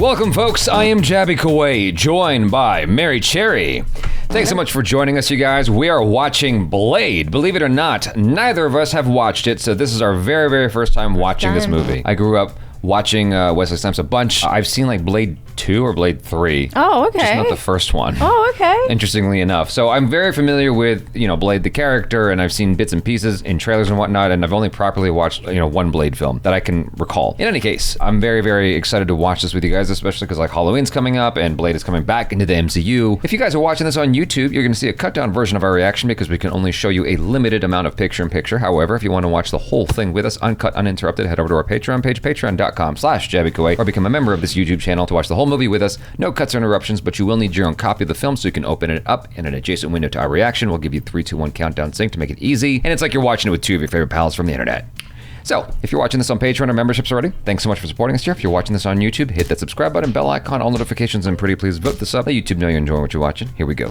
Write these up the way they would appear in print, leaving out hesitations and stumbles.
Welcome, folks. I am Jaby, joined by Mary Cherry. Thanks so much for joining us, you guys. We are watching Blade. Believe it or not, neither of us have watched it, so this is our very, very first time watching this movie. I grew up watching Wesley Snipes a bunch. I've seen like Blade 2 or Blade 3. Oh, okay. Just not the first one. Oh, okay. Interestingly enough. So I'm very familiar with, Blade the character, and I've seen bits and pieces in trailers and whatnot, and I've only properly watched, one Blade film that I can recall. In any case, I'm very, very excited to watch this with you guys, especially because like Halloween's coming up and Blade is coming back into the MCU. If you guys are watching this on YouTube, you're going to see a cut down version of our reaction because we can only show you a limited amount of picture-in-picture. However, if you want to watch the whole thing with us, uncut, uninterrupted, head over to our Patreon page, patreon.com/Jaby, or become a member of this YouTube channel to watch the whole movie with us. No cuts or interruptions, but you will need your own copy of the film so you can open it up in an adjacent window to our reaction. We'll give you 3, 2, 1 countdown sync to make it easy. And it's like you're watching it with two of your favorite pals from the internet. So, if you're watching this on Patreon or memberships already, thanks so much for supporting us here. If you're watching this on YouTube, hit that subscribe button, bell icon, all notifications, and pretty please vote this up. Let YouTube know you're enjoying what you're watching. Here we go.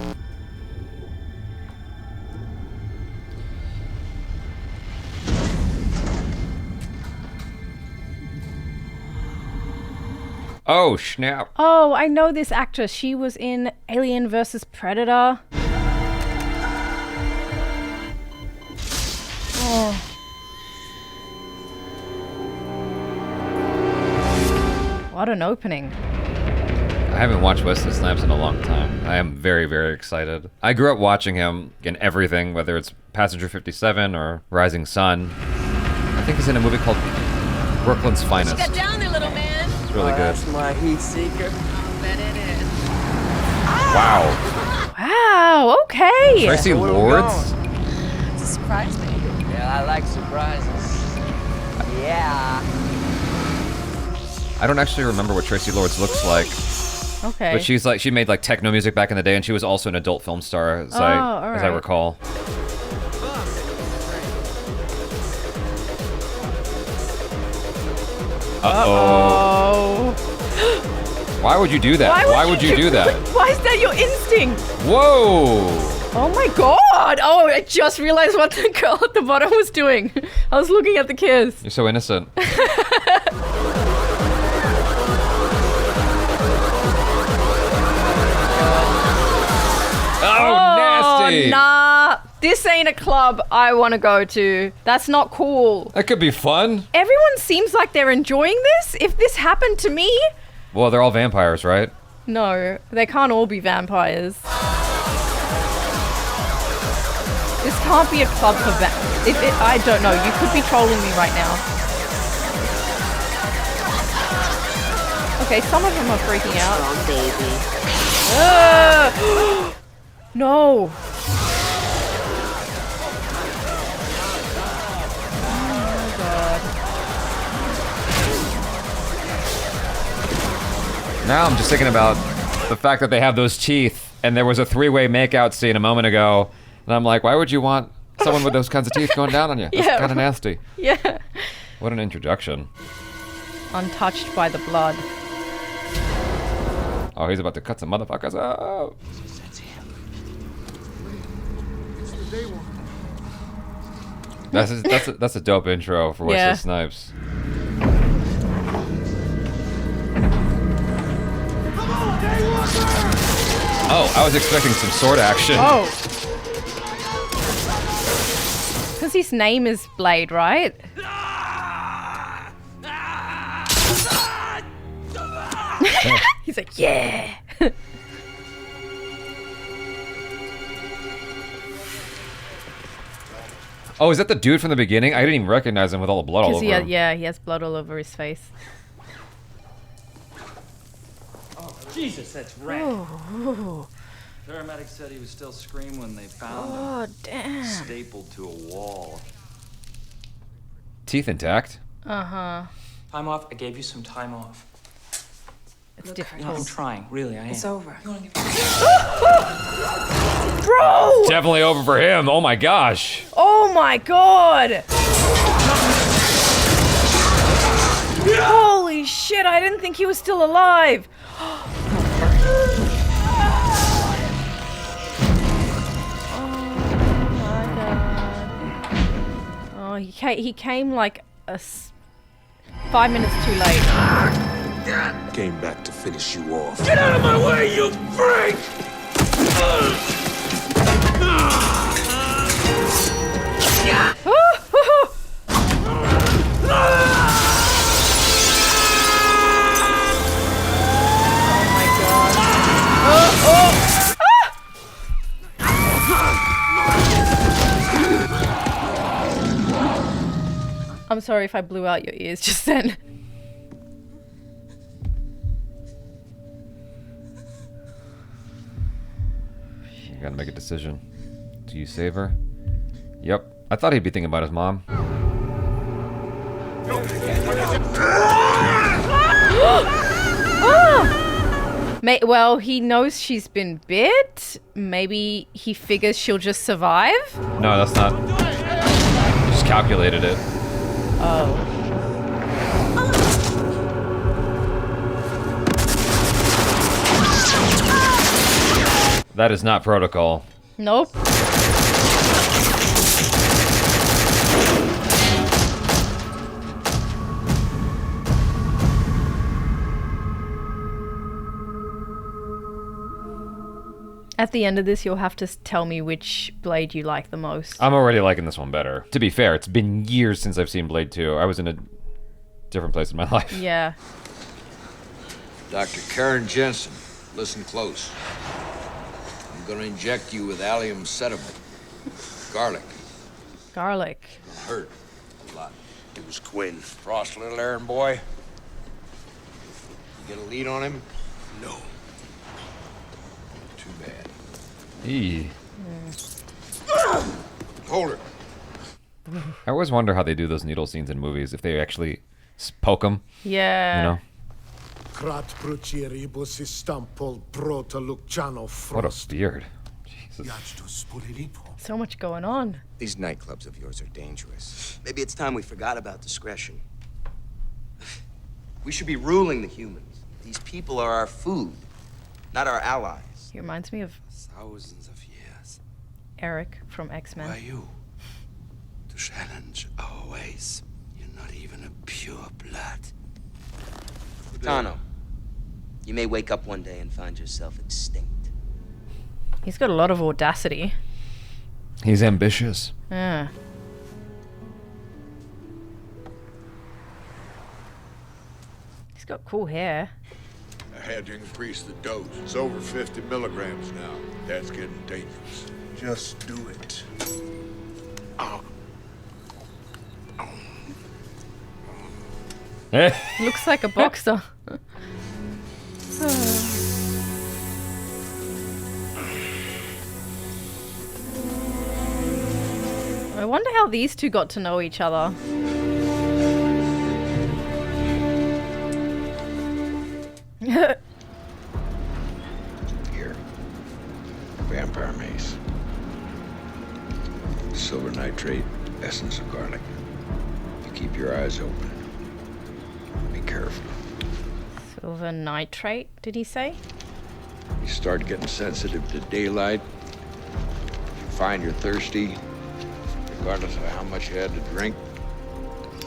Oh, snap. Oh, I know this actress. She was in Alien vs. Predator. Oh. What an opening. I haven't watched Wesley Snipes in a long time. I am very, very excited. I grew up watching him in everything, whether it's Passenger 57 or Rising Sun. I think he's in a movie called Brooklyn's Finest. Get down there, little man. Really good. That's my heat seeker. I'll bet it is. Wow. Wow, okay. Tracy Where are we Lords? It's a surprise me. Yeah, I like surprises. Yeah. I don't actually remember what Tracy Lords looks like. Okay. But she made like techno music back in the day, and she was also an adult film star, as I alright. recall. Uh-oh. Why would you do that? Why would you do that? Why is that your instinct? Whoa! Oh my god! Oh, I just realized what the girl at the bottom was doing. I was looking at the kiss. You're so innocent. Oh, nasty! Nah, this ain't a club I want to go to. That's not cool. That could be fun. Everyone seems like they're enjoying this. If this happened to me... Well, they're all vampires, right? No, they can't all be vampires. This can't be a club for I don't know. You could be trolling me right now. Okay, some of them are freaking out. Oh, baby. No. Oh, God. Now I'm just thinking about the fact that they have those teeth, and there was a 3-way makeout scene a moment ago, and I'm like, why would you want someone with those kinds of teeth going down on you? That's Yeah. kind of nasty. Yeah. What an introduction. Untouched by the blood. Oh, he's about to cut some motherfuckers up. That's a dope intro for Wesley Yeah. Snipes. Oh, I was expecting some sword action. Oh. Because his name is Blade, right? He's like, yeah. Oh, is that the dude from the beginning? I didn't even recognize him with all the blood all over him. He has blood all over his face. Oh, Jesus, that's red. Oh, Paramedics said he was still screaming when they found oh him. damn. Stapled to a wall. Teeth intact. Uh-huh. Time off. I gave you some time off. It's Look, No, I'm difficult. trying. Really, I am. It's over. Bro! Definitely over for him. Oh my gosh. Oh my god! Holy shit, I didn't think he was still alive. Oh, he came like 5 minutes too late. came back to finish you off. Get out of my way, you freak! I'm sorry if I blew out your ears just then. You gotta make a decision. Do you save her? Yep. I thought he'd be thinking about his mom. Well, he knows she's been bit. Maybe he figures she'll just survive. No, that's not. Just calculated it. Oh. That is not protocol. Nope. At the end of this, you'll have to tell me which Blade you like the most. I'm already liking this one better. To be fair, it's been years since I've seen Blade 2. I was in a different place in my life. Yeah. Dr. Karen Jensen, listen close. I'm gonna inject you with allium sediment. Garlic. Garlic. It'll hurt a lot. It was Gwen. Frost, little errand boy. You get a lead on him? No. Too bad. Eee. Hold her. I always wonder how they do those needle scenes in movies, if they actually poke them. Yeah. You know? What a beard. Jesus. So much going on. These nightclubs of yours are dangerous. Maybe it's time we forgot about discretion. We should be ruling the humans. These people are our food, not our allies. He reminds me of Thousands of years. Eric from X-Men. Who are you? To challenge our ways. You're not even a pure blood. Tano, you may wake up one day and find yourself extinct. He's got a lot of audacity. He's ambitious. Yeah. He's got cool hair. I had to increase the dose. It's over 50 milligrams now. That's getting dangerous. Just do it. Looks like a boxer. I wonder how these two got to know each other. Here. Vampire mace. Silver nitrate, essence of garlic. You keep your eyes open. Be careful. Silver nitrate, did he say? You start getting sensitive to daylight. If you find you're thirsty, regardless of how much you had to drink,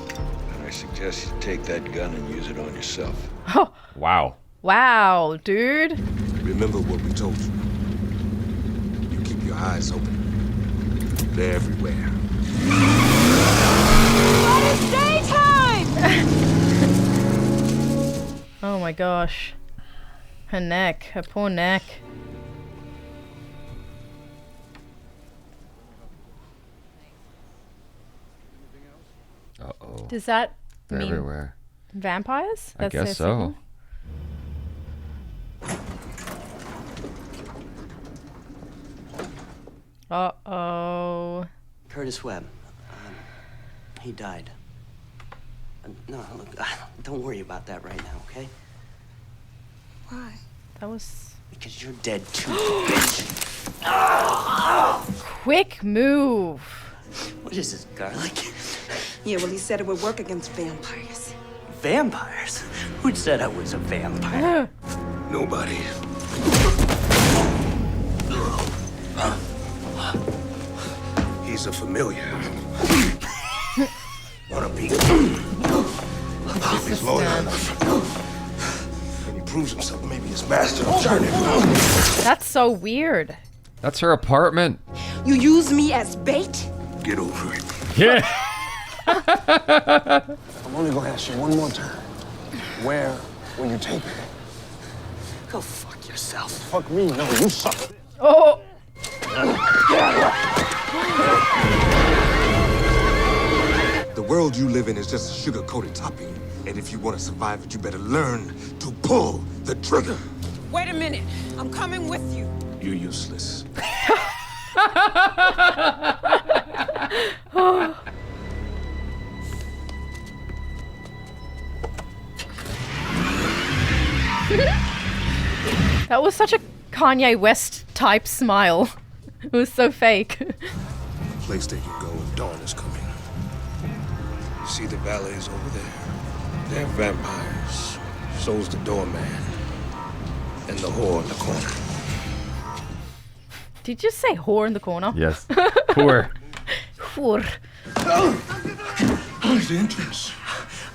then I suggest you take that gun and use it on yourself. Oh, Wow. wow, dude. Remember what we told you. You keep your eyes open. They're everywhere. It's daytime! Oh my gosh. Her neck, her poor neck. Uh-oh. Does that They're mean everywhere. vampires? I their guess so. signal? Uh-oh. Curtis Webb. He died. No, look, don't worry about that right now, okay? Why? That was Because you're dead too, bitch. quick move. What is this, garlic? Yeah, well, he said it would work against vampires. Vampires? Who said I was a vampire? Nobody. He's a familiar. Want a peek? If he's loyal enough, proves himself, maybe his master will turn it. That's so weird. That's her apartment. You use me as bait? Get over it. Yeah. I'm only gonna ask you one more time. Where will you take me? Go fuck yourself. Fuck me, no, you suck. Oh. The world you live in is just a sugar-coated topping. And if you want to survive it, you better learn to pull the trigger. Wait a minute. I'm coming with you. You're useless. That was such a Kanye West type smile. It was so fake. The place they can go when dawn is coming. You see the valets over there? They're vampires. So's the doorman. And the whore in the corner. Did you say whore in the corner? Yes. Poor. Whore. Where's the entrance?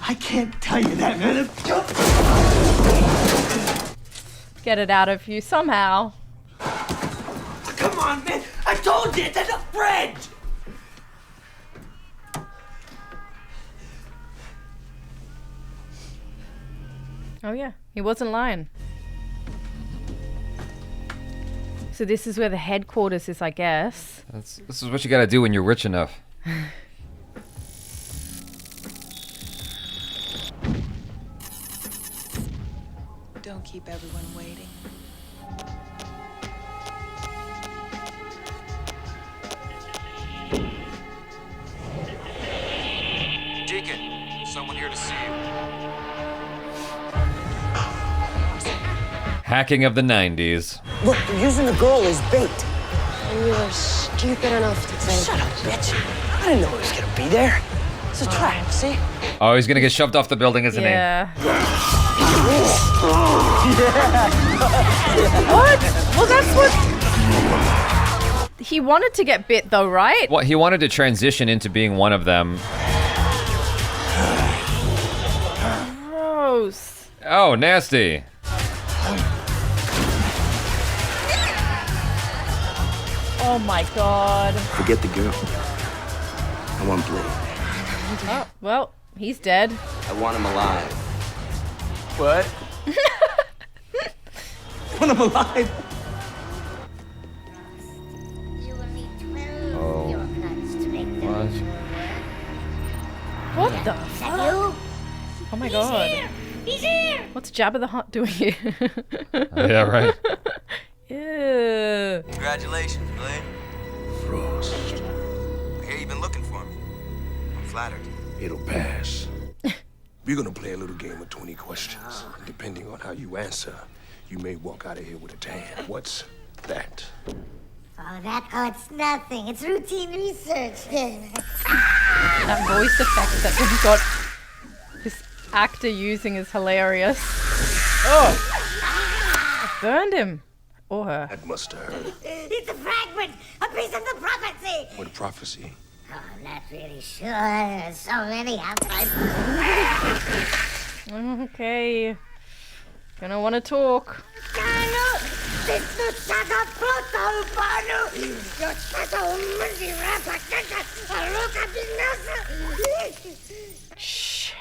I can't tell you that, man. Get it out of you somehow. Come on, man. I told you, it's a friend. Oh yeah, he wasn't lying. So this is where the headquarters is, I guess. This is what you gotta do when you're rich enough. Don't keep everyone waiting. Deacon, someone here to see you. Hacking of the 90s. Look, they're using the girl as bait. And you were stupid enough to think. Shut up, bitch. I didn't know it was gonna be there. It's a trap, see? Oh, he's gonna get shoved off the building, isn't Yeah. What? Well, that's what... He wanted to get bit though, right? he? Well, he wanted to transition into being one of them. Gross. Oh, nasty. Oh my god. Forget the girl. I want Blade. Oh, well, he's dead. I want him alive. What? When I'm alive. You will need 12 bureaucrats to make the What the fuck? you? Oh my god. He's here! What's Jabba the Hutt doing here? Yeah, right. Ew. Congratulations, Blade. Frost. I hear you've been looking for me. I'm flattered. It'll pass. We're gonna play a little game of 20 questions. And depending on how you answer, you may walk out of here with a tan. What's that? Oh, it's nothing. It's routine research. That voice effect that we've got this actor using is hilarious. Oh! I burned him. Or her. That must have hurt. It's a fragment, a piece of the prophecy. What prophecy? Oh, I'm not really sure. There's so many outside. Okay. Gonna want to talk. Shh.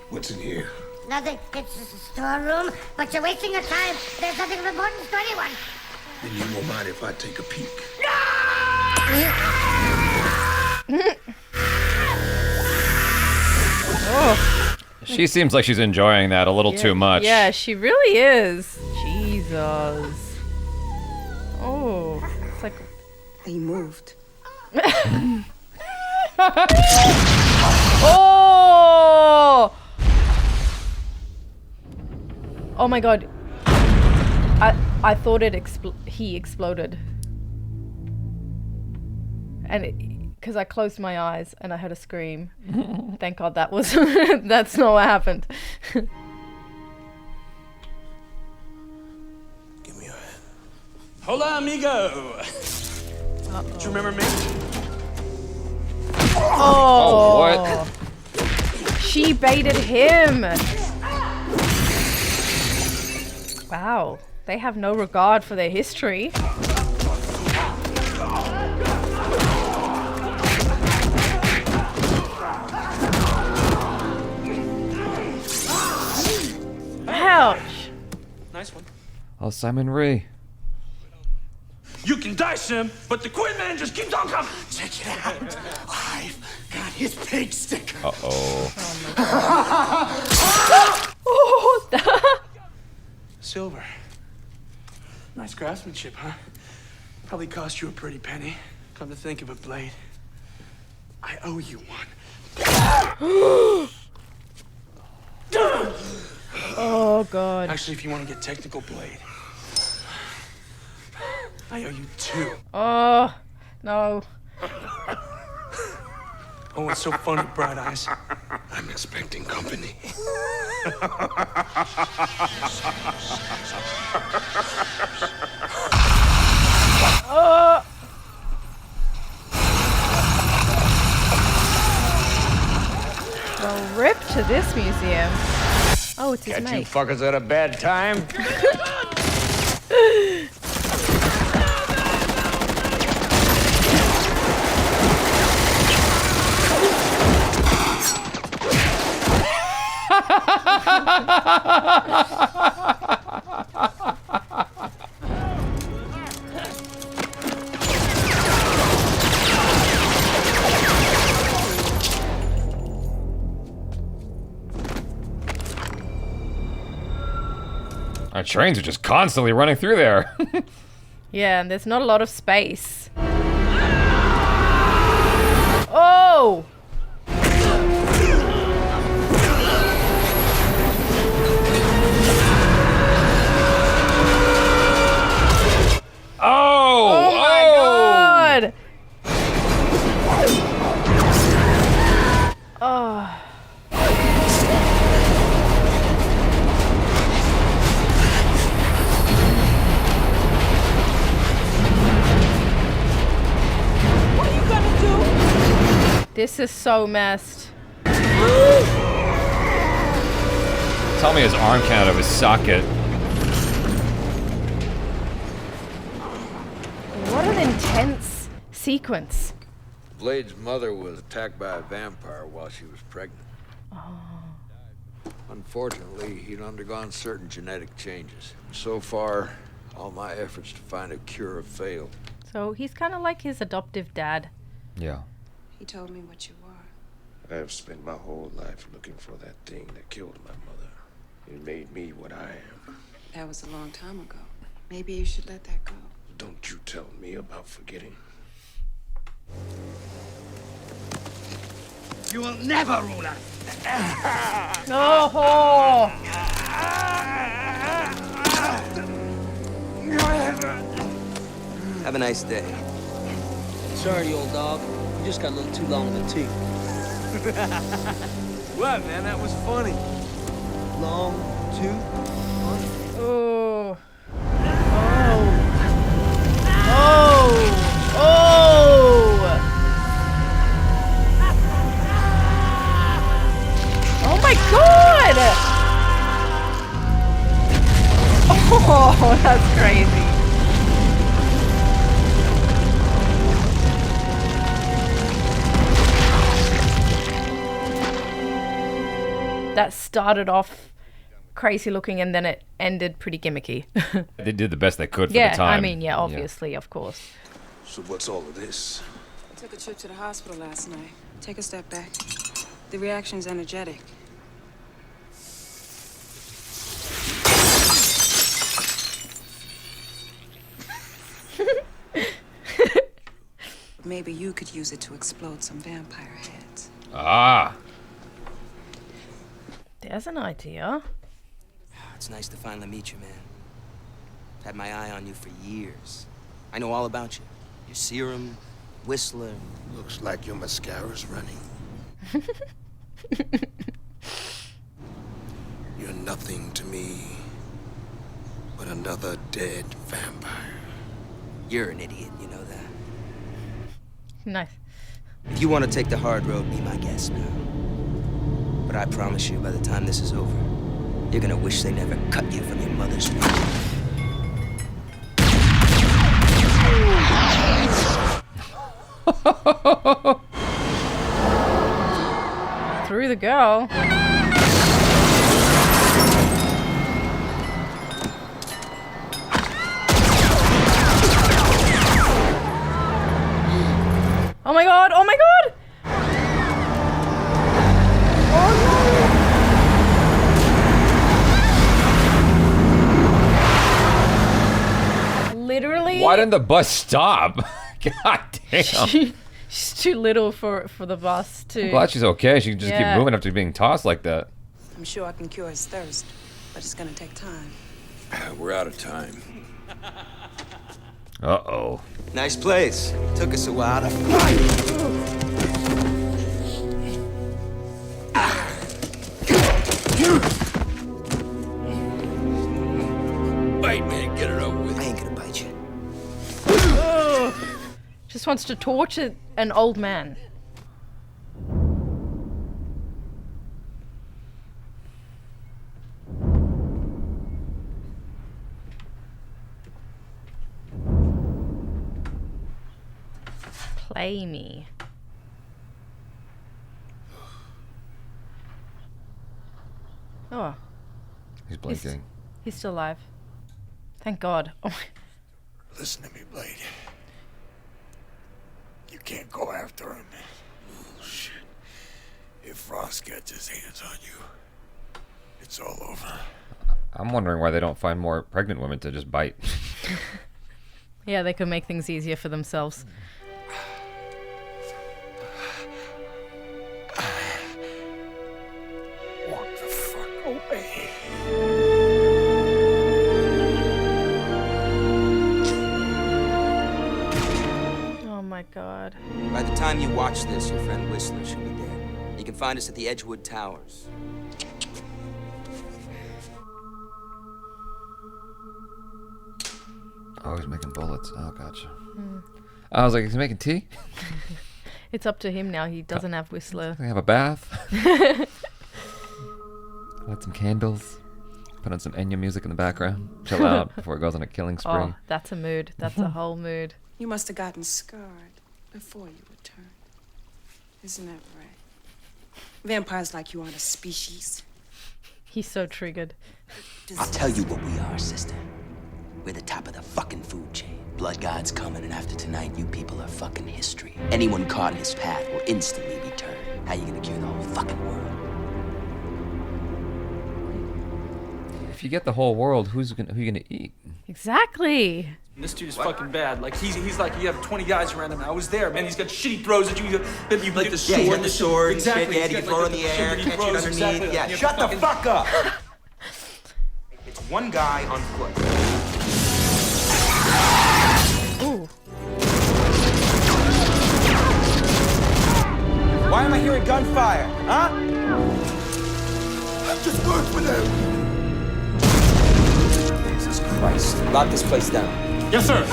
What's in here? Nothing. It's a storeroom, but you're wasting your time. There's nothing of importance to anyone. Then you won't mind if I take a peek. Oh. She seems like she's enjoying that a little too much. Yeah, she really is. Jesus. Oh, it's like He moved. oh! Oh my god. I thought he exploded. And because I closed my eyes and I heard a scream. Thank God that was that's not what happened. Give me your hand. Hola, amigo. Do you remember me? Oh, what? She baited him. Wow, they have no regard for their history. Ouch! Nice one. Oh, Simon Ray. You can dice him, but the Quinn man just keeps on coming. Check it out. I've got his pig sticker. Uh-oh. Oh, Silver. Nice craftsmanship, huh? Probably cost you a pretty penny. Come to think of it, Blade, I owe you one. Oh, God. Actually, if you want to get technical, Blade, I owe you 2. Oh, no. Oh, it's so funny, Bright Eyes. I'm expecting company. Well, rip to this museum. Oh, it's his Catch you mate. fuckers at a bad time. Our trains are just constantly running through there. Yeah, and there's not a lot of space. Oh! Oh! my God! Oh. What are you gonna do? This is so messed. Tell me his arm came out of his socket. What an intense sequence. Blade's mother was attacked by a vampire while she was pregnant. Unfortunately, he'd undergone certain genetic changes. So far, all my efforts to find a cure have failed. So he's kind of like his adoptive dad. Yeah. He told me what you were. I've spent my whole life looking for that thing that killed my mother. It made me what I am. That was a long time ago. Maybe you should let that go. Don't you tell me about forgetting. You will never rule us. Oh! Have a nice day. Sorry, old dog. You just got a little too long in the tooth. What, man? That was funny. Long tooth? Oh. Oh. Oh. Oh my God! Oh, that's crazy. That started off crazy looking and then it ended pretty gimmicky. They did the best they could for Yeah, the time. I mean, yeah, obviously, of course. So what's all of this? I took a trip to the hospital last night. Take a step back. The reaction's energetic. Maybe you could use it to explode some vampire heads. Ah. There's an idea. It's nice to finally meet you, man. Had my eye on you for years. I know all about you. Your serum, Whistler. Looks like your mascara's running. You're nothing to me but another dead vampire. You're an idiot, you know that. Nice. If you want to take the hard road, be my guest now. But I promise you, by the time this is over, You're gonna wish they never cut you from your mother's womb. Through the girl. Oh my god! Oh my god! Oh no! Literally. Why didn't the bus stop? God damn. She's too little for the bus to. I'm glad she's okay. She can just keep moving after being tossed like that. I'm sure I can cure his thirst, but it's gonna take time. We're out of time. Uh-oh. Nice place. Took us a while to Bite, man. Get it over with. I ain't gonna bite you. Just wants to torture an old man. Play me. Oh. He's blinking. He's still alive. Thank God. Oh my. Listen to me, Blade. You can't go after him. Oh, shit. If Frost gets his hands on you, it's all over. I'm wondering why they don't find more pregnant women to just bite. Yeah, they could make things easier for themselves. Walk the fuck away. Oh my God. By the time you watch this, your friend Whistler should be dead. You can find us at the Edgewood Towers. Oh, he's making bullets. Oh, gotcha. I was like, he's making tea? It's up to him now. He doesn't have Whistler. Can I have a bath? Light some candles. Put on some Enya music in the background. Chill out before it goes on a killing spree. Oh, that's a mood. That's a whole mood. You must have gotten scarred before you returned. Isn't that right? Vampires like you aren't a species. He's so triggered. I'll tell you what we are, sister. We're the top of the fucking food chain. Blood God's coming, and after tonight, you people are fucking history. Anyone caught in his path will instantly be turned. How you gonna cure the whole fucking world? If you get the whole world, who you gonna eat? Exactly. This dude is fucking bad. Like he's like you have 20 guys around him. I was there, man. He's got shitty throws at you. You like the sword. Yeah, you got the sword. Exactly. Shit, yeah, you throw it in the air, catch it underneath. Yeah, shut the fuck up. It's one guy on foot. Ooh. Why am I hearing gunfire? Huh? I just worked with him. Jesus Christ. Lock this place down. Yes, sir.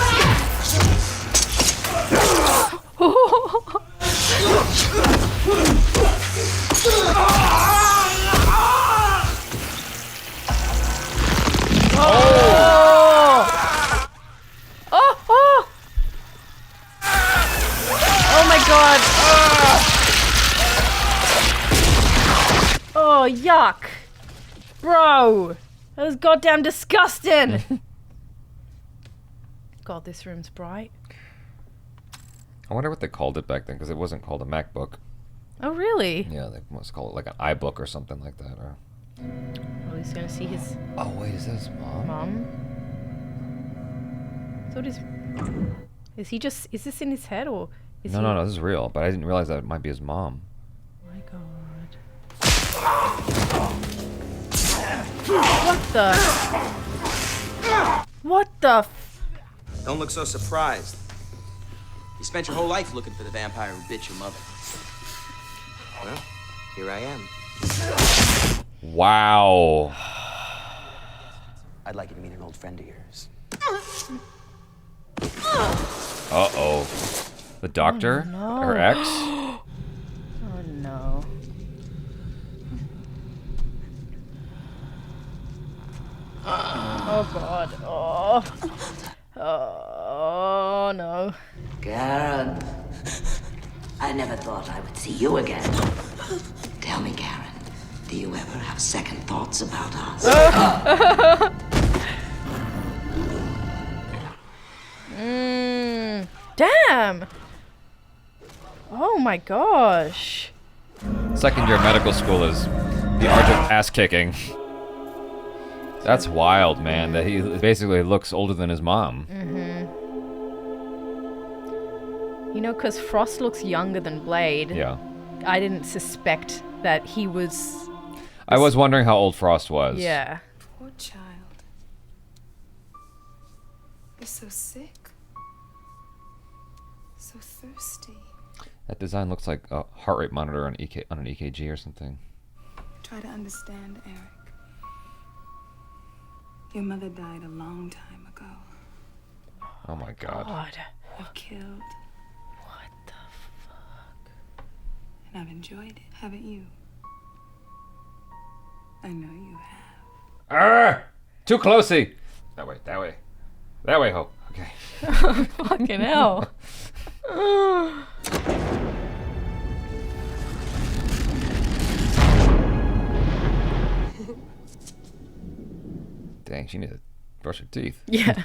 Oh my God. Oh, yuck. Bro. That was goddamn disgusting. God, this room's bright. I wonder what they called it back then, because it wasn't called a MacBook. Oh, really? Yeah, they must call it like an iBook or something like that. Or... Oh, he's gonna see his... Oh, wait, is that his mom? Mom? So what is... Is he just... Is this in his head, or... Is No, this is real, but I didn't realize that it might be his mom. Oh my God. What the... What the... Don't look so surprised. You spent your whole life looking for the vampire who bit your mother. Well, here I am. Wow. I'd like you to meet an old friend of yours. Uh-oh. The doctor? Oh, no. Her ex? Oh, no. Oh god. Oh no. Karen. I never thought I would see you again. Tell me, Karen, do you ever have second thoughts about us? Damn. Oh my gosh. Second year medical school is the art of ass kicking. That's wild, man. That he basically looks older than his mom. You know, because Frost looks younger than Blade. Yeah. I didn't suspect that he was... I was wondering how old Frost was. Yeah. Poor child. You're so sick. So thirsty. That design looks like a heart rate monitor on an EKG or something. Try to understand, Eric. Your mother died a long time ago. Oh my god. I've killed. What the fuck? And I've enjoyed it, haven't you? I know you have. Arrgh! Too closey! That way, that way. That way, Hope. Okay. Fucking hell. Dang, she needs to brush her teeth. Yeah.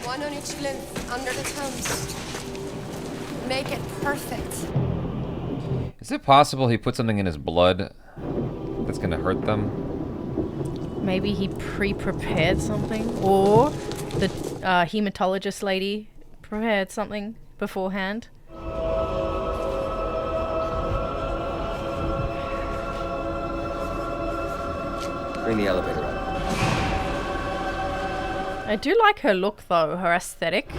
One on each limb, under the thumbs. Make it perfect. Is it possible he put something in his blood that's gonna hurt them? Maybe he pre-prepared something, or the hematologist lady prepared something beforehand. Bring the elevator up. I do like her look though, her aesthetic.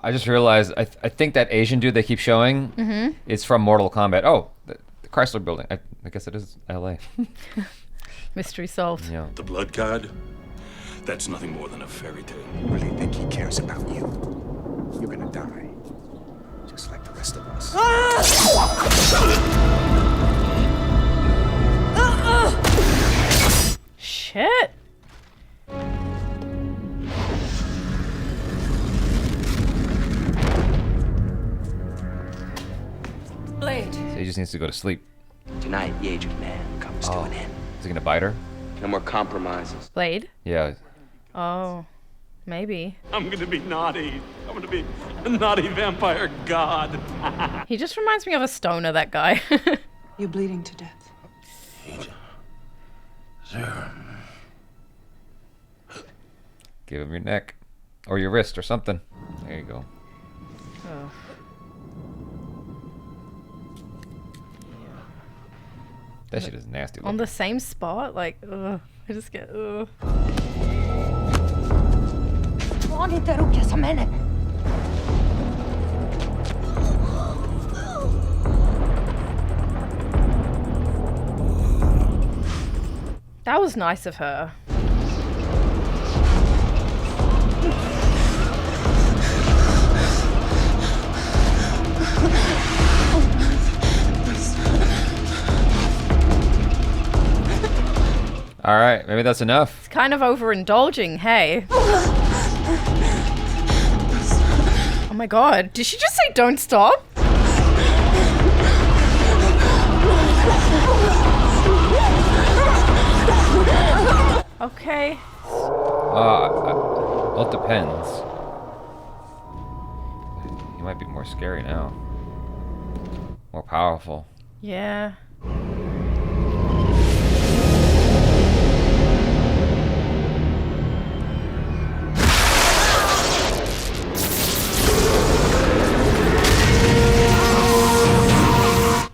I just realized, I think that Asian dude they keep showing is from Mortal Kombat. Oh, the Chrysler building. I guess it is LA. Mystery solved. Yeah. The blood god? That's nothing more than a fairy tale. You really think he cares about you? You're gonna die. Just like the rest of us. Shit. Blade. So he just needs to go to sleep. Tonight, the aged man comes to an end. Is he gonna bite her? No more compromises. Blade? Yeah. Oh, maybe. I'm gonna be naughty. I'm gonna be a naughty vampire god. He just reminds me of a stoner, that guy. You're bleeding to death. Give him your neck. Or your wrist or something. There you go. Oh. That shit is nasty. On the same spot? Like, ugh. I just get, ugh. That was nice of her. All right, maybe that's enough. It's kind of overindulging, hey. Oh my god, did she just say don't stop? Okay. Well, it depends. He might be more scary now. More powerful. Yeah.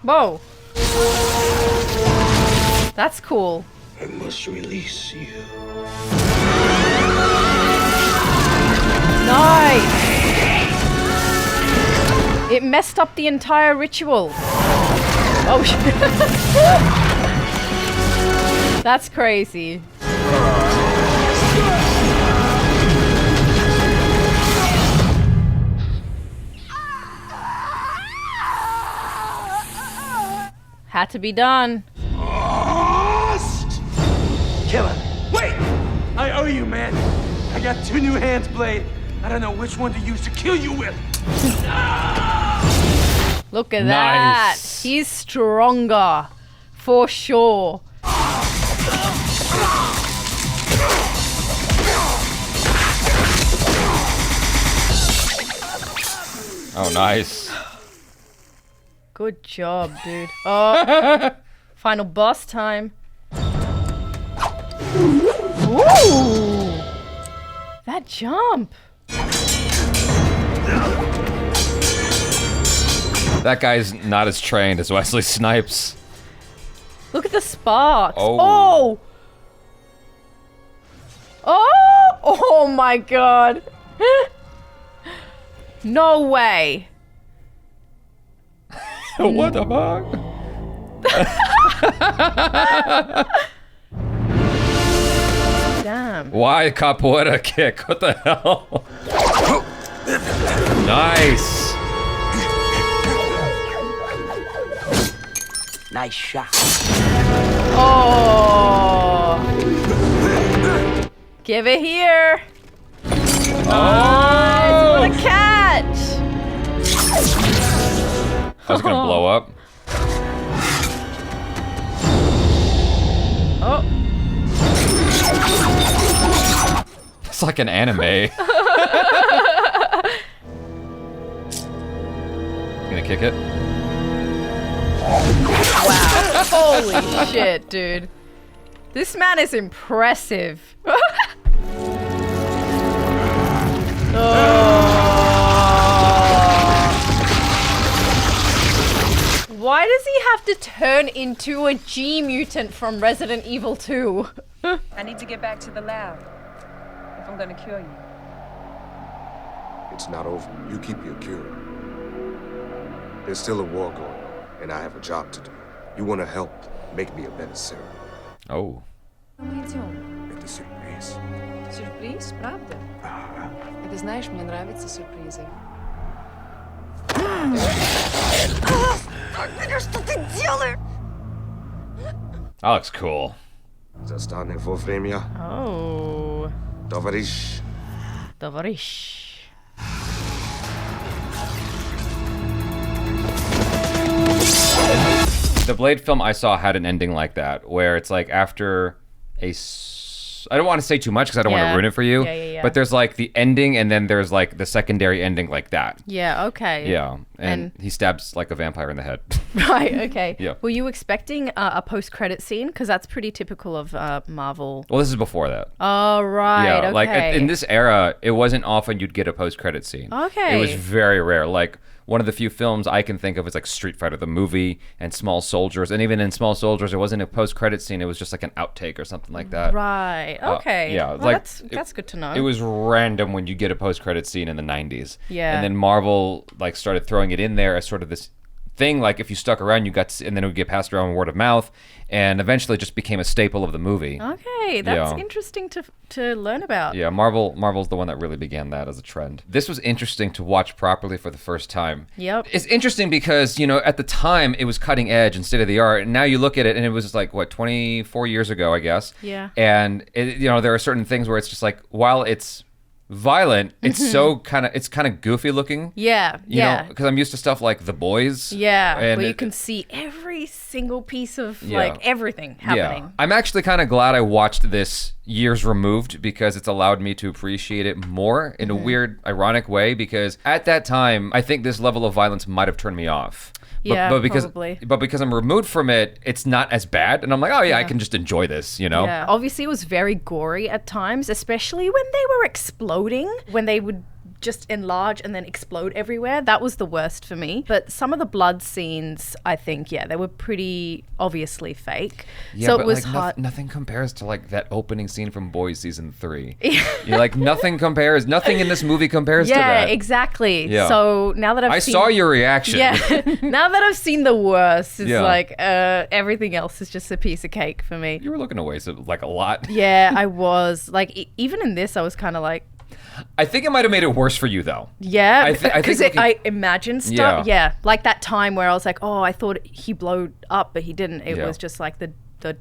Whoa. That's cool. I must release you. Nice. It messed up the entire ritual. Oh shit. That's crazy. Had to be done. Kill him. Wait! I owe you, man. I got 2 new hands, Blade. I don't know which one to use to kill you with. Look at that. He's stronger. For sure. Oh, nice. Good job, dude. Oh, final boss time. Ooh, that jump. That guy's not as trained as Wesley Snipes. Look at the sparks. Oh. Oh my god. No way. What the fuck? Damn. Why capoeira kick? What the hell? Nice. Nice shot. Oh. Give it here. Nice. What a catch. I was gonna blow up. Oh. It's like an anime. Gonna kick it. Wow. Holy shit, dude. This man is impressive. Why does he have to turn into a G mutant from Resident Evil 2? I need to get back to the lab if I'm gonna cure you. It's not over. You keep your cure. There's still a war going on, and I have a job to do. You want to help make me a better serum. Oh. Мы идем. Это сюрприз. Сюрприз, правда? Ты знаешь, мне нравятся сюрпризы. Что ты делаешь? That looks cool. Zastane во время. Oh. Товарищ. Товарищ. The Blade film I saw had an ending like that, where it's like after I don't want to say too much because I don't want to ruin it for you. Yeah. But there's like the ending, and then there's like the secondary ending like that. Yeah, okay. Yeah, and he stabs like a vampire in the head. Right, okay. Yeah. Were you expecting a post-credit scene? Because that's pretty typical of Marvel. Well, this is before that. Oh, right, Yeah, okay. like in this era, it wasn't often you'd get a post-credit scene. Okay. It was very rare. Like one of the few films I can think of is like Street Fighter the movie and Small Soldiers, and even in Small Soldiers, it wasn't a post-credit scene. It was just like an outtake or something like that. Right. Okay. Yeah, well, like that's good to know. It was random when you get a post-credit scene in the 90s. Yeah. And then Marvel like started throwing it in there as sort of this thing, like if you stuck around, you got to, and then it would get passed around word of mouth, and eventually it just became a staple of the movie. Okay, that's interesting to learn about. Yeah, Marvel's the one that really began that as a trend. This was interesting to watch properly for the first time. Yep. It's interesting because, you know, at the time it was cutting edge and state of the art, and now you look at it and it was like, what, 24 years ago, I guess? Yeah. And, you know, there are certain things where it's just like, while it's violent, it's so kind of goofy looking. Yeah, you know, because I'm used to stuff like The Boys. Yeah, and where you can see every single piece of like everything happening. Yeah. I'm actually kind of glad I watched this years removed because it's allowed me to appreciate it more in a weird, ironic way, because at that time, I think this level of violence might have turned me off. Yeah, but because, probably. But because I'm removed from it, it's not as bad. And I'm like, oh yeah, I can just enjoy this, you know? Yeah. Obviously, it was very gory at times, especially when they were exploding, when they would just enlarge and then explode everywhere. That was the worst for me. But some of the blood scenes, I think, they were pretty obviously fake. Yeah, so but it was like hard. nothing compares to like that opening scene from Boys season 3. You're like, nothing compares. Nothing in this movie compares to that. Yeah, exactly. Yeah. So now that I saw your reaction. Yeah. Now that I've seen the worst, it's Yeah. like everything else is just a piece of cake for me. You were looking away so like a lot. Yeah, I was. Like even in this, I was kind of like, I think it might have made it worse for you, though. Yeah, because I imagined stuff. Yeah, like that time where I was like, oh, I thought he blowed up, but he didn't. It was just like the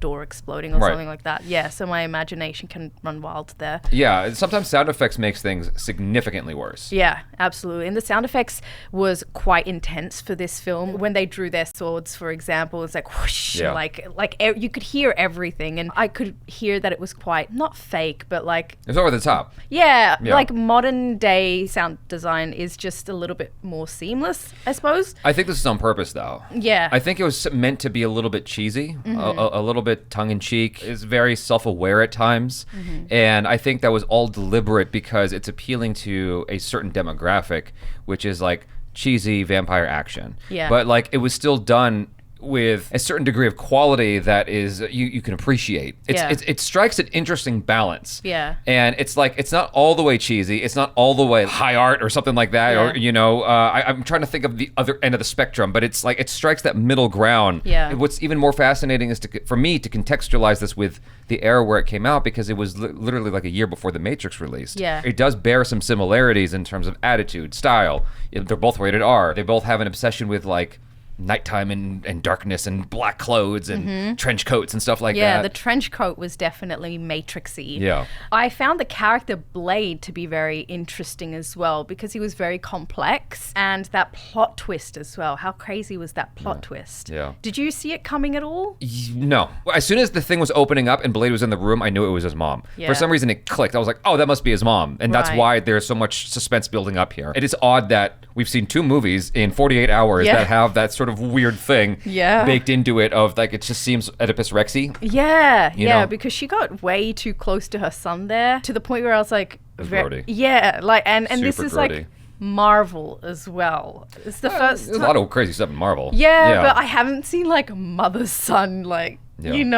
door exploding or something like that. Yeah, so my imagination can run wild there. Yeah, sometimes sound effects makes things significantly worse. Yeah, absolutely. And the sound effects was quite intense for this film. When they drew their swords, for example, it's like whoosh, like you could hear everything, and I could hear that it was quite not fake, but like it was over the top. Yeah, like modern day sound design is just a little bit more seamless, I suppose. I think this is on purpose, though. Yeah, I think it was meant to be a little bit cheesy, a little bit tongue-in-cheek. Is very self-aware at times, and I think that was all deliberate because it's appealing to a certain demographic, which is like cheesy vampire action. Yeah. But like it was still done with a certain degree of quality that is you can appreciate. It strikes an interesting balance. Yeah. And it's like it's not all the way cheesy. It's not all the way high art or something like that. Or I'm trying to think of the other end of the spectrum, but it's like it strikes that middle ground. Yeah. What's even more fascinating is for me to contextualize this with the era where it came out, because it was literally like a year before The Matrix released. Yeah. It does bear some similarities in terms of attitude, style. They're both rated R. They both have an obsession with like nighttime and darkness and black clothes and trench coats and stuff like that. Yeah, the trench coat was definitely Matrixy. Yeah. I found the character Blade to be very interesting as well, because he was very complex, and that plot twist as well. How crazy was that plot twist? Yeah. Did you see it coming at all? No. As soon as the thing was opening up and Blade was in the room, I knew it was his mom. Yeah. For some reason, it clicked. I was like, oh, that must be his mom. And that's Right. why there's so much suspense building up here. It is odd that we've seen 2 movies in 48 hours that have that sort of weird thing baked into it of like, it just seems Oedipus Rexy. Yeah, You know? because she got way too close to her son there, to the point where I was like, grody. yeah, like, and this Super is grody. like Marvel as well. It's the first There's a lot of crazy stuff in Marvel. Yeah, but I haven't seen like mother-son, like, Yeah. in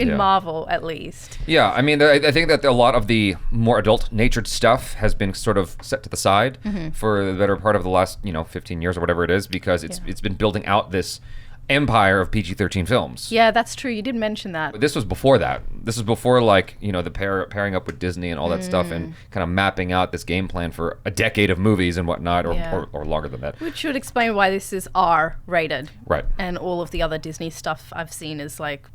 Yeah. Marvel at least. Yeah, I mean, I think that a lot of the more adult-natured stuff has been sort of set to the side for the better part of the last, 15 years or whatever it is, because it's been building out this empire of PG-13 films. Yeah, that's true. You did mention that. This was before that. This was before, like, the pairing up with Disney and all that stuff, and kind of mapping out this game plan for a decade of movies and whatnot, or longer than that. Which should explain why this is R-rated. Right. And all of the other Disney stuff I've seen is like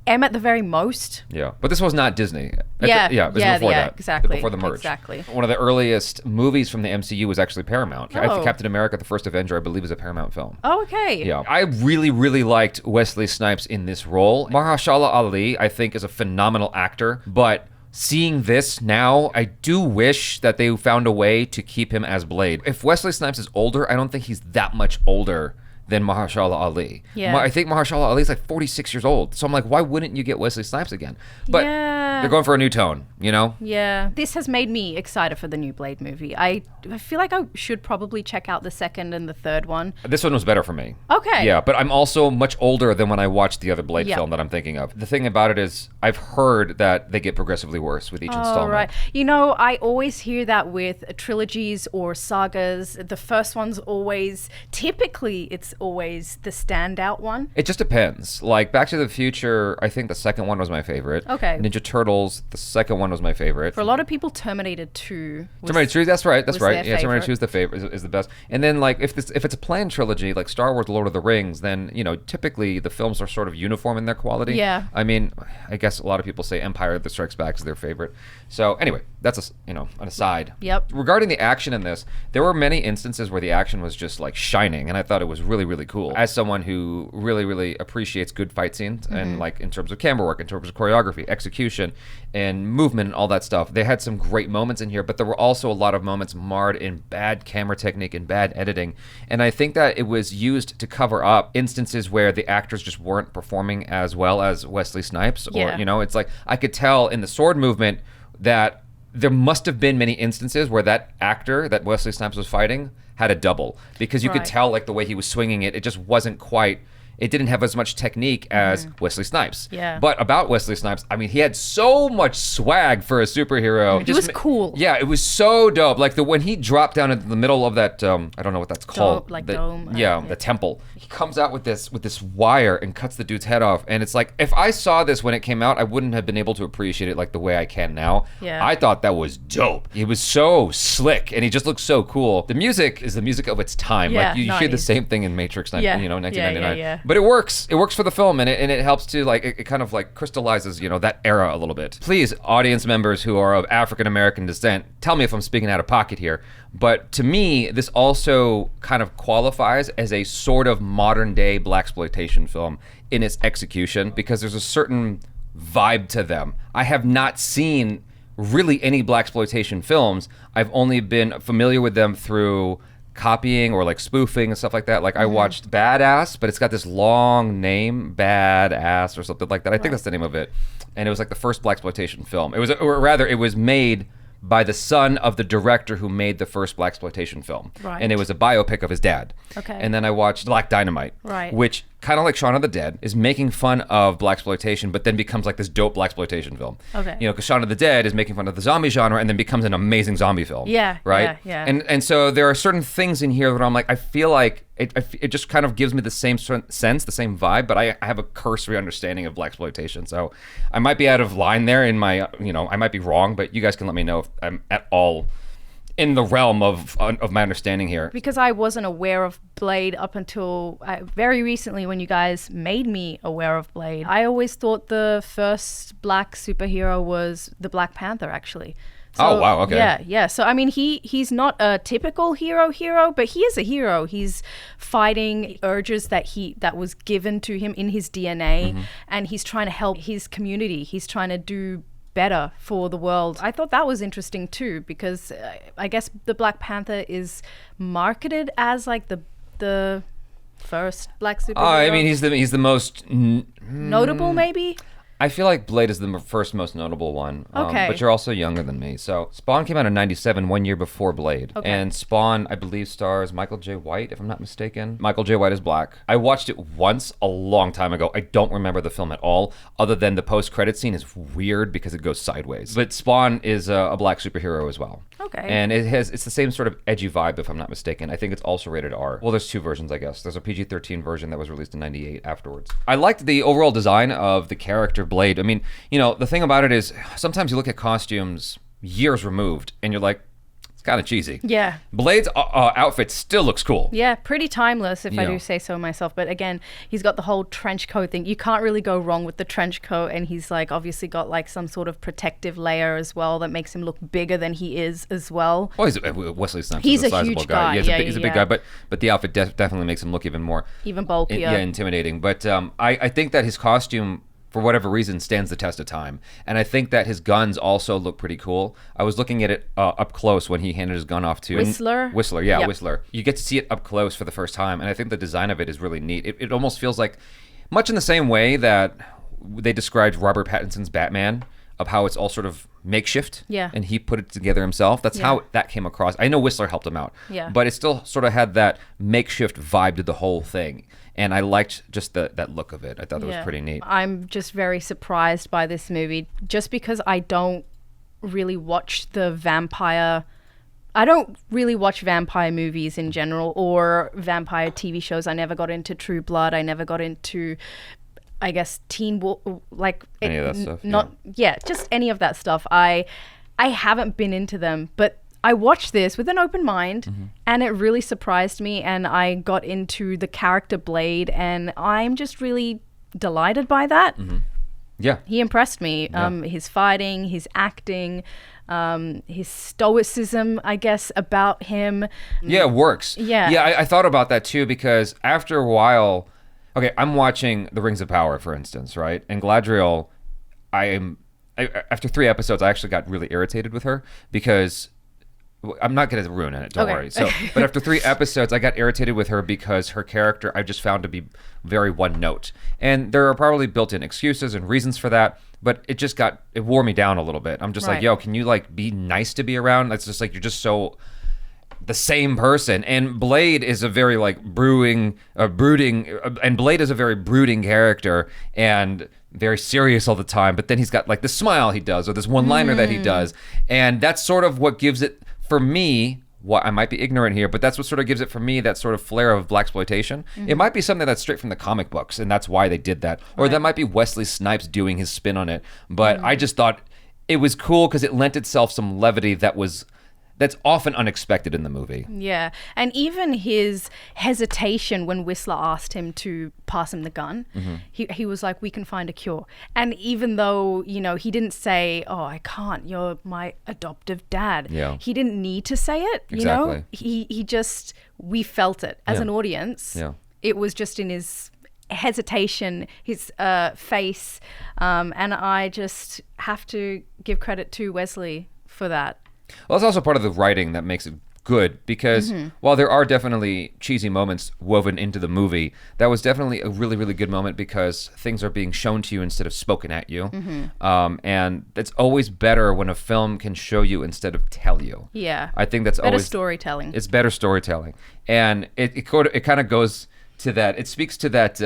M at the very most. Yeah, but this was not Disney. It was before that. Exactly. Before the merge. Exactly. One of the earliest movies from the MCU was actually Paramount. I think Oh. Captain America: The First Avenger, I believe, is a Paramount film. Oh, okay. Yeah, I really, really liked Wesley Snipes in this role. Mahershala Ali, I think, is a phenomenal actor, but seeing this now, I do wish that they found a way to keep him as Blade. If Wesley Snipes is older, I don't think he's that much older than Mahershala Ali. Yeah. I think Mahershala Ali is like 46 years old. So I'm like, why wouldn't you get Wesley Snipes again? But they're going for a new tone, Yeah. This has made me excited for the new Blade movie. I feel like I should probably check out the second and the third one. This one was better for me. Okay. Yeah, but I'm also much older than when I watched the other Blade Yep. film that I'm thinking of. The thing about it is, I've heard that they get progressively worse with each installment. Right. I always hear that with trilogies or sagas. The first one's always, typically, it's always the standout one. It just depends. Like Back to the Future, I think the second one was my favorite. Okay. Ninja Turtles, the second one was my favorite. For a lot of people, Terminator 2 was, Terminator 2, that's right. was Yeah, their Terminator 2 is the favorite, is the best. And then like if it's a planned trilogy like Star Wars, Lord of the Rings, then typically the films are sort of uniform in their quality. Yeah. I mean, I guess a lot of people say Empire: The Strikes Back is their favorite. So anyway, that's an aside. Yep. Regarding the action in this, there were many instances where the action was just like shining, and I thought it was really, really cool. As someone who really, really appreciates good fight scenes, and like in terms of camera work, in terms of choreography, execution, and movement, and all that stuff, they had some great moments in here, but there were also a lot of moments marred in bad camera technique and bad editing. And I think that it was used to cover up instances where the actors just weren't performing as well as Wesley Snipes. Or, Yeah. it's like I could tell in the sword movement that there must have been many instances where that actor that Wesley Snipes was fighting had a double, because you could Right. tell like the way he was swinging it, it just wasn't quite it didn't have as much technique as Wesley Snipes. Yeah. But about Wesley Snipes, I mean, he had so much swag for a superhero. He was cool. Yeah, it was so dope. Like when he dropped down into the middle of that, I don't know what that's called. Dome. Yeah, the temple. He comes out with this wire and cuts the dude's head off. And it's like, if I saw this when it came out, I wouldn't have been able to appreciate it like the way I can now. Yeah. I thought that was dope. It was so slick and he just looked so cool. The music is the music of its time. Yeah, like you hear the same thing in Matrix, 1999. Yeah. But it works. It works for the film, and it helps to like it kind of like crystallizes that era a little bit. Please, audience members who are of African American descent, tell me if I'm speaking out of pocket here. But to me, this also kind of qualifies as a sort of modern day blaxploitation film in its execution because there's a certain vibe to them. I have not seen really any blaxploitation films. I've only been familiar with them through copying or like spoofing and stuff like that. Like I watched Badass, but it's got this long name, Badass or something like that. I think that's the name of it. And it was like the first blaxploitation film. It was, or rather, it was made by the son of the director who made the first blaxploitation film. Right. And it was a biopic of his dad. Okay. And then I watched Black Dynamite, Right. which kind of like Shaun of the Dead is making fun of blaxploitation, but then becomes like this dope blaxploitation film. Okay. Because Shaun of the Dead is making fun of the zombie genre and then becomes an amazing zombie film. Yeah, Right. yeah. And so there are certain things in here that I'm like, I feel like it just kind of gives me the same sense, the same vibe, but I have a cursory understanding of blaxploitation. So I might be out of line there in my, I might be wrong, but you guys can let me know if I'm at all in the realm of my understanding here. Because I wasn't aware of Blade up until very recently when you guys made me aware of Blade. I always thought the first black superhero was the Black Panther, actually. So, oh, wow, okay. Yeah. So, I mean, he's not a typical hero, but he is a hero. He's fighting urges that was given to him in his DNA, and he's trying to help his community. He's trying to do better for the world. I thought that was interesting too, because I guess the Black Panther is marketed as like the first black superhero. I mean, he's the most notable, maybe. I feel like Blade is the first most notable one. Okay. But you're also younger than me. So Spawn came out in 97, 1 year before Blade. Okay. And Spawn, I believe, stars Michael J. White, if I'm not mistaken. Michael J. White is black. I watched it once a long time ago. I don't remember the film at all, other than the post-credit scene is weird because it goes sideways. But Spawn is a black superhero as well. Okay. And it's the same sort of edgy vibe, if I'm not mistaken. I think it's also rated R. Well, there's two versions, I guess. There's a PG-13 version that was released in 98 afterwards. I liked the overall design of the character Blade. I mean, the thing about it is sometimes you look at costumes years removed and you're like, it's kind of cheesy. Yeah. Blade's outfit still looks cool. Yeah, pretty timeless, if I do say so myself. But again, he's got the whole trench coat thing. You can't really go wrong with the trench coat, and he's like obviously got like some sort of protective layer as well that makes him look bigger than he is as well. Well, Wesley Snipes He's is a a sizable huge guy. guy. Yeah, he's a big guy, but the outfit definitely makes him look even more Bulkier. intimidating. But I think that his costume, for whatever reason, stands the test of time. And I think that his guns also look pretty cool. I was looking at it up close when he handed his gun off to Whistler. Yep. Whistler. You get to see it up close for the first time, and I think the design of it is really neat. It almost feels like, much in the same way that they described Robert Pattinson's Batman, of how it's all sort of makeshift, and he put it together himself. That's how that came across. I know Whistler helped him out, but it still sort of had that makeshift vibe to the whole thing. And I liked just that look of it. I thought it was pretty neat. I'm just very surprised by this movie, just because I don't really watch vampire movies in general, or vampire TV shows. I never got into True Blood. I never got into, I guess, Teen Wolf, like any of that stuff. Just any of that stuff. I haven't been into them, but I watched this with an open mind, and it really surprised me, and I got into the character Blade, and I'm just really delighted by that. Yeah. He impressed me. His fighting, his acting, his stoicism, I guess, about him. Yeah, it works. Yeah. I thought about that too, because after a while, okay, I'm watching The Rings of Power, for instance, right? And Galadriel, after 3 episodes, I actually got really irritated with her, because I'm not going to ruin it, don't worry. So, but after 3 episodes, I got irritated with her because her character I just found to be very one note. And there are probably built-in excuses and reasons for that, but it wore me down a little bit. I'm just like, yo, can you like be nice to be around? It's just like, you're just so the same person. And Blade is a very like brooding character and very serious all the time. But then he's got like this smile he does, or this one-liner that he does, and that's sort of what gives it for me. What I might be ignorant here, but that's what sort of gives it for me that sort of flair of blaxploitation. It might be something that's straight from the comic books, and that's why they did that, or that might be Wesley Snipes doing his spin on it. But I just thought it was cool because it lent itself some levity that's often unexpected in the movie. Yeah, and even his hesitation when Whistler asked him to pass him the gun, he was like, "We can find a cure." And even though, you know, he didn't say, "Oh, I can't, you're my adoptive dad." Yeah. He didn't need to say it, you know? He just, we felt it as an audience. Yeah. It was just in his hesitation, his face, and I just have to give credit to Wesley for that. Well, it's also part of the writing that makes it good, because while there are definitely cheesy moments woven into the movie, that was definitely a really, really good moment because things are being shown to you instead of spoken at you. And it's always better when a film can show you instead of tell you. Yeah. I think that's better always... storytelling. It's better storytelling. And it kind of goes to that, it speaks to that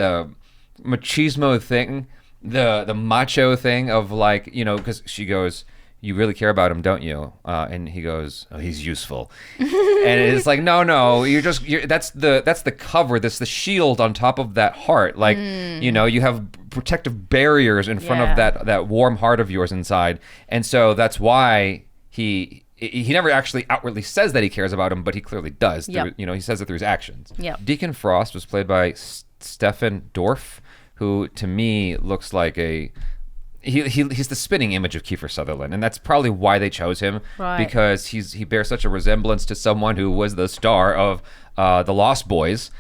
machismo thing, the macho thing of like, you know, because she goes... "You really care about him, don't you?" And he goes, "Oh, he's useful." And it's like, no, that's the cover, that's the shield on top of that heart. Like, you know, you have protective barriers in front of that warm heart of yours inside. And so that's why he never actually outwardly says that he cares about him, but he clearly does. Through, you know, he says it through his actions. Deacon Frost was played by Stefan Dorff, who to me looks like he's the spitting image of Kiefer Sutherland, and that's probably why they chose him, because he bears such a resemblance to someone who was the star of The Lost Boys,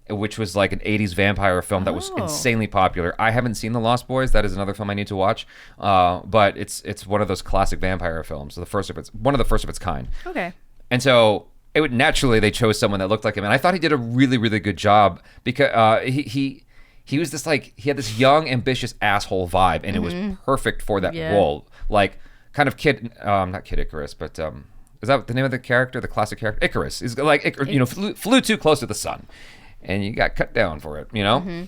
which was like an 80s vampire film that was insanely popular. I haven't seen The Lost Boys. That is another film I need to watch, but it's one of those classic vampire films, one of the first of its kind. Okay. And so naturally they chose someone that looked like him, and I thought he did a really, really good job because he was this like, he had this young, ambitious asshole vibe, and it was perfect for that role. Like, kind of not Kid Icarus, but is that the name of the character, the classic character? Icarus. He's like, you know, flew too close to the sun, and you got cut down for it, you know?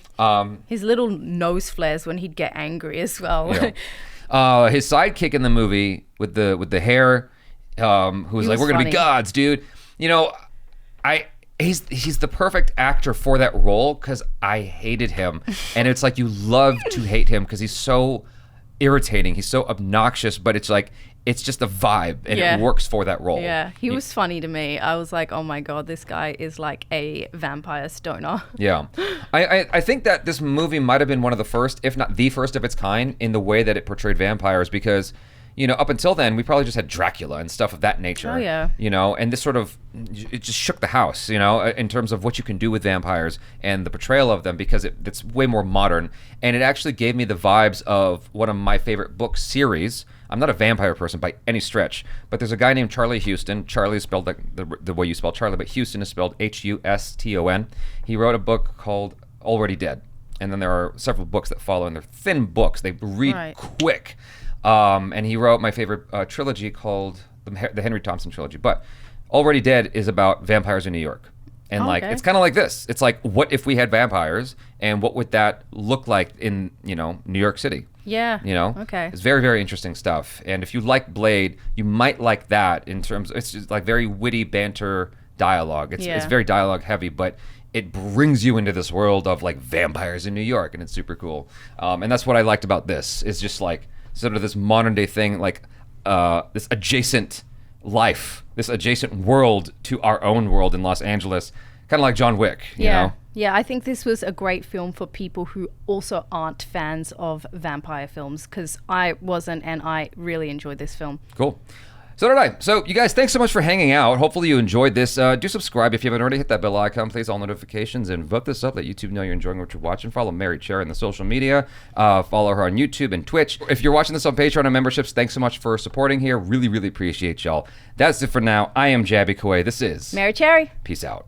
His little nose flares when he'd get angry as well. Yeah. His sidekick in the movie with the hair, who was like, "We're going to be gods, dude." You know, He's the perfect actor for that role because I hated him. And it's like you love to hate him because he's so irritating. He's so obnoxious, but it's like, it's just a vibe and it works for that role. Yeah, he was funny to me. I was like, oh my God, this guy is like a vampire stoner. Yeah. I think that this movie might have been one of the first, if not the first of its kind, in the way that it portrayed vampires because... You know, up until then, we probably just had Dracula and stuff of that nature. Oh, yeah. You know, and this sort of, it just shook the house, you know, in terms of what you can do with vampires and the portrayal of them because it's way more modern. And it actually gave me the vibes of one of my favorite book series. I'm not a vampire person by any stretch, but there's a guy named Charlie Huston. Charlie is spelled like the way you spell Charlie, but Huston is spelled Huston. He wrote a book called Already Dead. And then there are several books that follow, and they're thin books. They read quick. And he wrote my favorite trilogy called the Henry Thompson trilogy. But Already Dead is about vampires in New York. And like, it's kind of like this. It's like, what if we had vampires and what would that look like in, you know, New York City? Yeah. You know? Okay. It's very, very interesting stuff. And if you like Blade, you might like that in terms, it's just like very witty banter dialogue. It's very dialogue heavy, but it brings you into this world of like vampires in New York, and it's super cool. And that's what I liked about this. It's just like, sort of this modern day thing, like this adjacent life, this adjacent world to our own world in Los Angeles, kind of like John Wick, you know? Yeah, I think this was a great film for people who also aren't fans of vampire films, because I wasn't, and I really enjoyed this film. Cool. So did I. So you guys, thanks so much for hanging out. Hopefully you enjoyed this. Do subscribe if you haven't already. Hit that bell icon, please, all notifications, and vote this up. Let YouTube know you're enjoying what you're watching. Follow Mary Cherry on the social media. Follow her on YouTube and Twitch. If you're watching this on Patreon and memberships, thanks so much for supporting here. Really, really appreciate y'all. That's it for now. I am Jaby Kawai. This is Mary Cherry. Peace out.